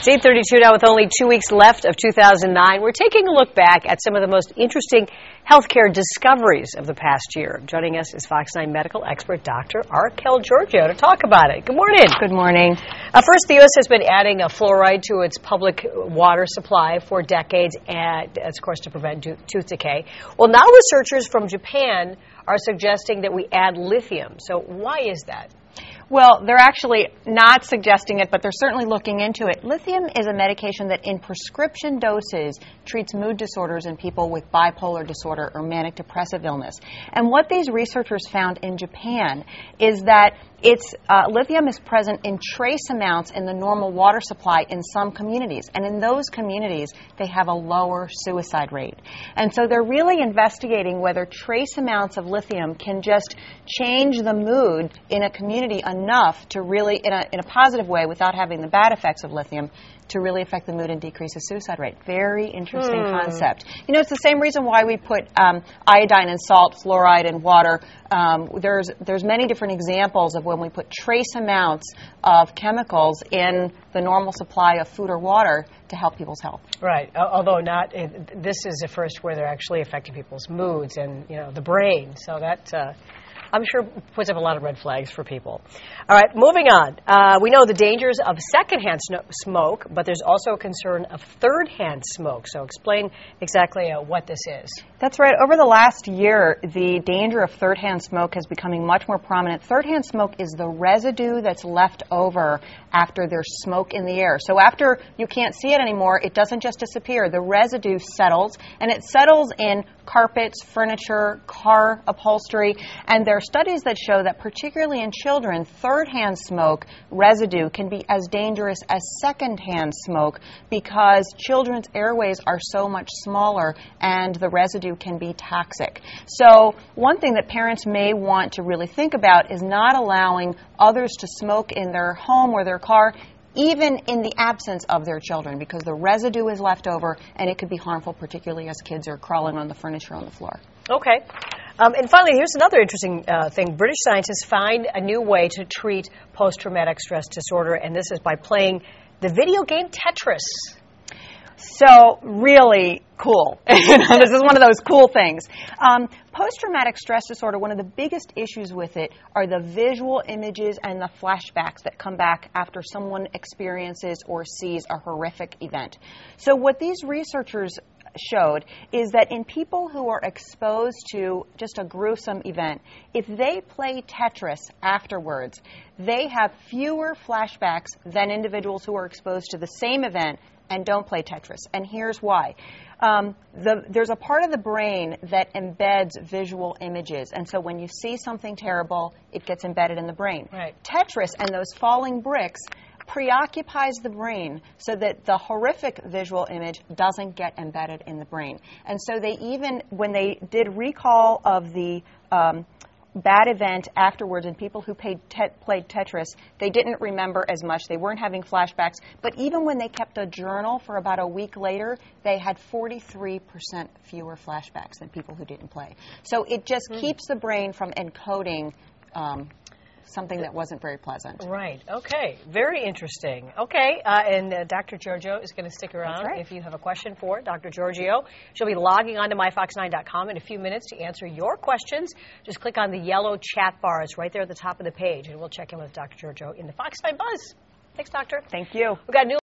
It's 8:32 now with only 2 weeks left of 2009. We're taking a look back at some of the most interesting healthcare discoveries of the past year. Joining us is Fox 9 medical expert Dr. Raquel Giorgio to talk about it. Good morning. Good morning. First, the U.S. has been adding fluoride to its public water supply for decades, and of course to prevent tooth decay. Well, now researchers from Japan are suggesting that we add lithium. So why is that? Well, they're actually not suggesting it, but they're certainly looking into it. Lithium is a medication that in prescription doses treats mood disorders in people with bipolar disorder or manic depressive illness. And what these researchers found in Japan is that lithium is present in trace amounts in the normal water supply in some communities. And in those communities, they have a lower suicide rate. And so they're really investigating whether trace amounts of lithium can just change the mood in a community enough to really, in a positive way, without having the bad effects of lithium, to really affect the mood and decrease the suicide rate. Very interesting concept. You know, it's the same reason why we put iodine and salt, fluoride and water. There's many different examples of when we put trace amounts of chemicals in the normal supply of food or water to help people's health. Right. Although this is the first where they're actually affecting people's moods and, you know, the brain. So that I'm sure puts up a lot of red flags for people. All right, moving on. We know the dangers of secondhand smoke, but there's also a concern of third-hand smoke. So explain exactly what this is. That's right. Over the last year, the danger of third-hand smoke is becoming much more prominent. Third-hand smoke is the residue that's left over after there's smoke in the air. So after you can't see it anymore, it doesn't just disappear. The residue settles, and it settles in carpets, furniture, car upholstery, and there are studies that show that particularly in children, third-hand smoke residue can be as dangerous as second-hand smoke because children's airways are so much smaller and the residue can be toxic. So one thing that parents may want to really think about is not allowing others to smoke in their home or their car, even in the absence of their children, because the residue is left over and it could be harmful, particularly as kids are crawling on the furniture on the floor. Okay. And finally, here's another interesting thing. British scientists find a new way to treat post-traumatic stress disorder, and this is by playing the video game Tetris. So really cool. This is one of those cool things. Post-traumatic stress disorder, one of the biggest issues with it are the visual images and the flashbacks that come back after someone experiences or sees a horrific event. So what these researchers showed is that in people who are exposed to just a gruesome event, if they play Tetris afterwards, they have fewer flashbacks than individuals who are exposed to the same event and don't play Tetris. And here's why. There's a part of the brain that embeds visual images. And so when you see something terrible, it gets embedded in the brain. Right. Tetris and those falling bricks preoccupies the brain so that the horrific visual image doesn't get embedded in the brain. And so they even, when they did recall of the bad event afterwards and people who played Tetris, they didn't remember as much. They weren't having flashbacks. But even when they kept a journal for about a week later, they had 43% fewer flashbacks than people who didn't play. So it just keeps the brain from encoding something that wasn't very pleasant. Right. Okay. Very interesting. Okay. And Dr. Giorgio is going to stick around if you have a question for Dr. Giorgio. She'll be logging on to myfox9.com in a few minutes to answer your questions. Just click on the yellow chat bar. It's right there at the top of the page, and we'll check in with Dr. Giorgio in the Fox 9 Buzz. Thanks, Doctor. Thank you. We've got new